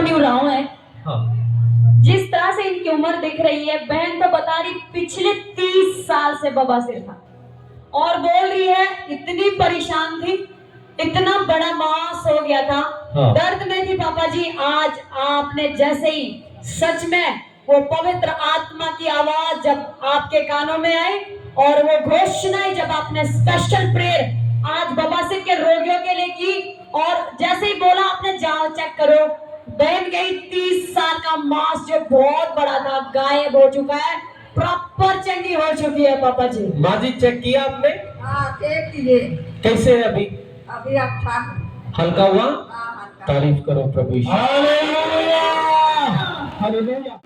New Rao है। हाँ। जिस तरह से इनकी उम्र दिख रही है, बहन तो बता रही पिछले 30 साल से बवासीर था, और बोल रही है इतनी परेशान थी, इतना बड़ा मास हो गया था। हाँ। दर्द में थी पापा जी। आज आपने जैसे ही सच में वो पवित्र आत्मा की आवाज जब आपके कानों में आई और वो घोषणा जब आपने स्पेशल प्रेयर आज बवासीर के रोगियों के लिए की, और जैसे ही बोला आपने जाओ चेक करो, बहन गई 30 साल का मास जो बहुत बड़ा था गायब हो चुका है, प्रॉपर चंगी हो चुकी है पापा जी। माँ जी चेक किया आपने? हाँ, चेक किए। कैसे है अभी? अभी अच्छा है। हल्का हुआ? हाँ, हल्का। तारीफ करो प्रभु यीशु। Hallelujah, hallelujah.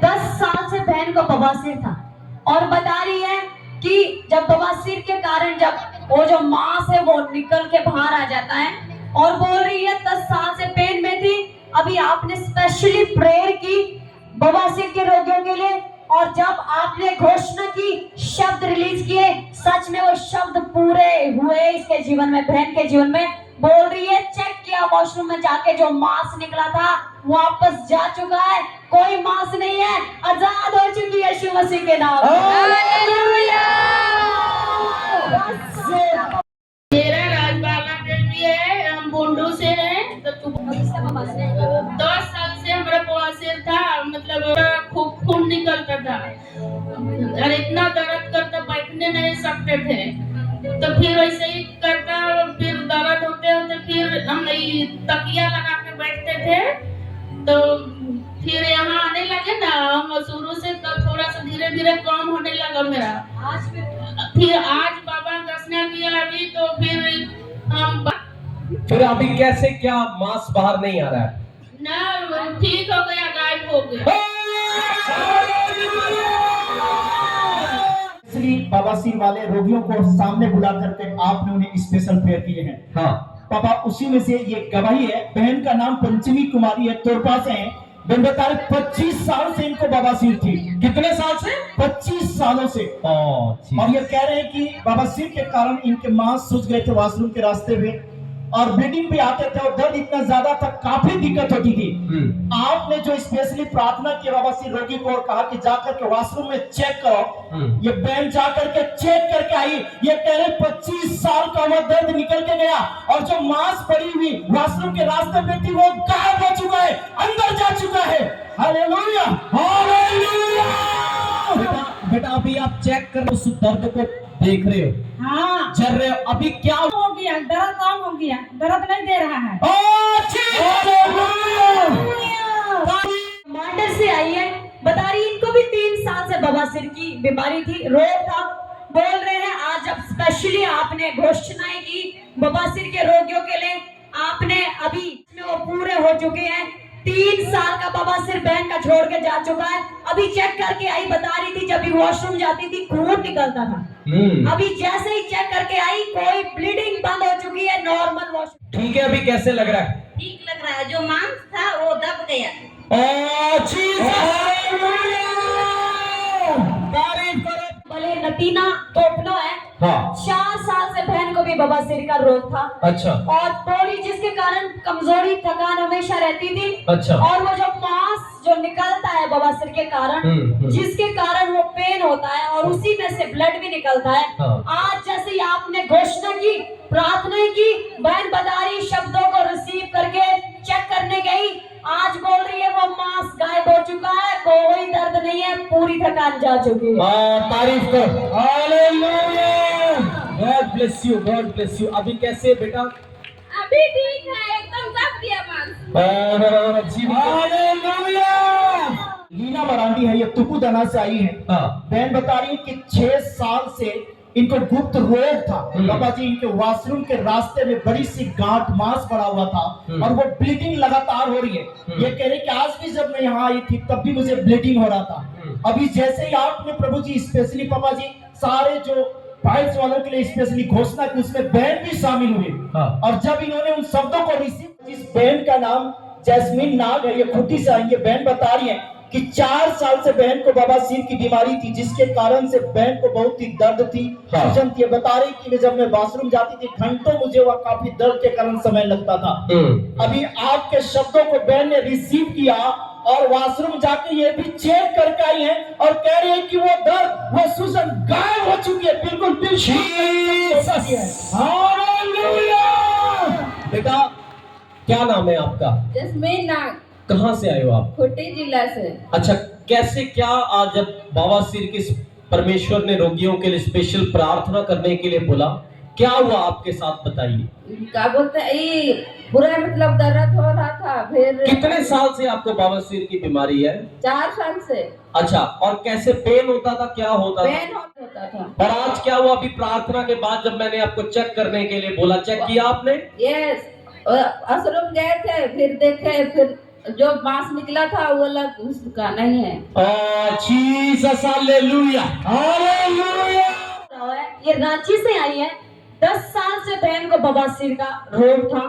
10 साल से बहन को बवासीर था, और बता रही है कि जब बवासीर के कारण जब वो जो मांस है वो निकल के बाहर आ जाता है, और बोल रही है 10 साल से पेन में थी। अभी आपने स्पेशली प्रेयर की बवासीर के रोगियों के लिए, और जब आपने घोषणा की, शब्द रिलीज किए, सच में वो शब्द पूरे हुए इसके जीवन में, बहन के जीवन में। बोल रही है चेक किया वॉशरूम में जाके, जो मांस निकला था वापस जा चुका है, कोई मांस नहीं है, आजाद हो चुकी है यीशु मसीह के नाम। मेरा राजबाला देवी है, हम बुंडू से हैं। तो 10 साल से हमारा बवासीर था, मतलब खूब खून निकलता था और इतना दर्द करता, बैठने नहीं सकते थे। तो फिर वैसे ही करता, फिर दर्द होते होते फिर हम तकिया लगा के बैठते थे। तो फिर यहाँ आने लगे ना हम शुरू से, तो थोड़ा सा धीरे धीरे कम होने लगा मेरा। फिर आज बाबा घोषणा किया अभी, तो फिर अभी कैसे, क्या मांस बाहर नहीं आ रहा है? ना ठीक हो गया, गायब हो गया। इसलिए बवासीर वाले रोगियों को सामने बुला करके आपने उन्हें स्पेशल प्रेयर किए हैं। हाँ पापा, उसी में से ये गवाही है। बहन का नाम पंचमी कुमारी है, तोरपा से है। बहन बता रहे 25 साल से इनको बवासीर थी। कितने साल से? 25 सालों से। और ये कह रहे हैं कि बवासीर के कारण इनके मांस सूज गए थे वॉशरूम के रास्ते में, और ब्लीडिंग भी आते थे, और दर्द इतना ज्यादा था, काफी दिक्कत होती थी। आपने जो स्पेशली प्रार्थना की बवासीर रोगी को, और कहा कि जाकर के वॉशरूम में चेक करो, ये बहन जाकर के चेक करके आई। ये कह रहे 25 साल का वो दर्द निकल के गया, और जो मांस पड़ी हुई वॉशरूम के रास्ते में थी वो गायब हो चुका है, अंदर जा चुका है। Hallelujah, hallelujah. बेटा अभी आप चेक कर उस दर्द को देख रहे हो, हाँ, चल रहे हो, अभी क्या हो गया, दर्द कम हो गया, दर्द नहीं दे रहा है। मांडर से आई है, बता रही इनको भी 3 साल से बवासीर की बीमारी थी, रोग था। बोल रहे हैं आज जब स्पेशली आपने घोषणाएं की बवासीर के रोगियों के लिए, आपने अभी वो पूरे हो चुके हैं। 3 साल का बवासीर बहन का छोड़ के जा चुका है। अभी चेक करके आई, बता रही थी जब भी वॉशरूम जाती थी खून निकलता था, अभी जैसे ही चेक करके आई कोई ब्लीडिंग बंद हो चुकी है, नॉर्मल वॉशरूम। ठीक है, अभी कैसे लग रहा है? ठीक लग रहा है, जो मांस था वो दब गया। तारीफ करो। भले नतीना तोपनो है। हाँ। 4 साल से बहन को भी बवासीर का रोग था। अच्छा। और बोली जिसके कारण कमजोरी थकान हमेशा रहती थी। अच्छा। और वो जो मांस जो निकलता है बवासीर के कारण, जिसके कारण वो पेन होता है और उसी में से ब्लड भी निकलता है। हाँ। आज जैसे ही आपने घोषणा की, प्रार्थना की, बहन बता रही शब्दों को रिसीव करके चेक करने गई, आज बोल रही है वो मांस गायब हो चुका है, कोई दर्द नहीं है, पूरी थकान जा चुकी है। तारीफ कर। Hallelujah, God bless you, God bless you. अभी कैसे है बेटा? अभी ठीक है, एकदम दब गया मांस। हालेलुया। लीना मरांडी है, ये तुपुदना से आई है। बहन बता रही है कि 6 साल से इनको गुप्त रोग था। बाबा जी, इनके वॉशरूम के रास्ते में बड़ी सी गांठ, मांस पड़ा हुआ था, और वो ब्लीडिंग लगातार हो रही है। ये कह रहे कि आज भी जब मैं यहाँ आई थी तब भी मुझे ब्लीडिंग हो रहा था। अभी जैसे ही आपने प्रभु जी स्पेशली पापा जी सारे जो फाइल्स वालों के लिए स्पेशली घोषणा की, उसमें बहन भी शामिल हुई। और जब इन्होंने उन शब्दों को रिसीव, इस बहन का नाम जैस्मीन नाग है, ये खुटी से आई है। बहन बता रही है कि 4 साल से बहन को बवासीर की बीमारी थी, जिसके कारण से बहन को बहुत ही दर्द थी, हाँ। सूजन थी। बता रही कि जब मैं वॉशरूम जाती थी घंटों मुझे वह काफी दर्द के कारण समय लगता था। अभी आपके शब्दों को बहन ने रिसीव किया और वॉशरूम जाके ये भी चेक करके आई है और कह रही है कि वो दर्द, वो सूजन गायब हो चुकी है, बिल्कुल बेटा क्या नाम है आपका? जसमीन नाग, कहाँ से आए हो आप? खूंटी जिला से। अच्छा, कैसे क्या आज जब बवासीर के परमेश्वर ने रोगियों के लिए स्पेशल प्रार्थना करने के लिए बोला, क्या हुआ आपके साथ बताइए? क्या बोलते हैं, ये बुरा मतलब दर्द हो रहा था। फिर कितने साल से आपको बवासीर की बीमारी है? 4 साल से अच्छा, और कैसे पेन होता था, क्या होता था? पेन होता था। और आज क्या हुआ? अभी प्रार्थना के बाद जब मैंने आपको चेक करने के लिए बोला, चेक किया आपने? यस, आश्रम गए थे, फिर देखे, फिर जो मांस निकला था वो लग उसका नहीं है। Jesus hallelujah, hallelujah. ये रांची से आई है। 10 साल से बहन को बवासीर का रोग था।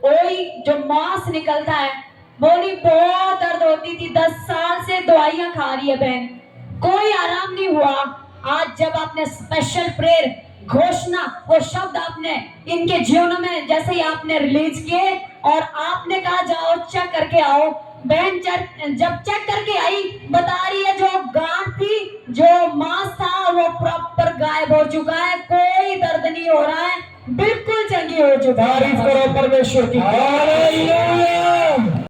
कोई जो मांस निकलता है, बोली बहुत दर्द होती थी। 10 साल से दवाइयां खा रही है बहन, कोई आराम नहीं हुआ। आज जब आपने स्पेशल प्रेयर घोषणा, वो शब्द आपने इनके जीवन में जैसे ही आपने रिलीज किए और आपने कहा जाओ चेक करके आओ, बहन जब चेक करके आई, बता रही है जो गांठ थी, जो मांस था, वो प्रॉपर गायब हो चुका है, कोई दर्द नहीं हो रहा है, बिल्कुल चंगी हो चुका है। तारीफ करो परमेश्वर की। हालेलुया।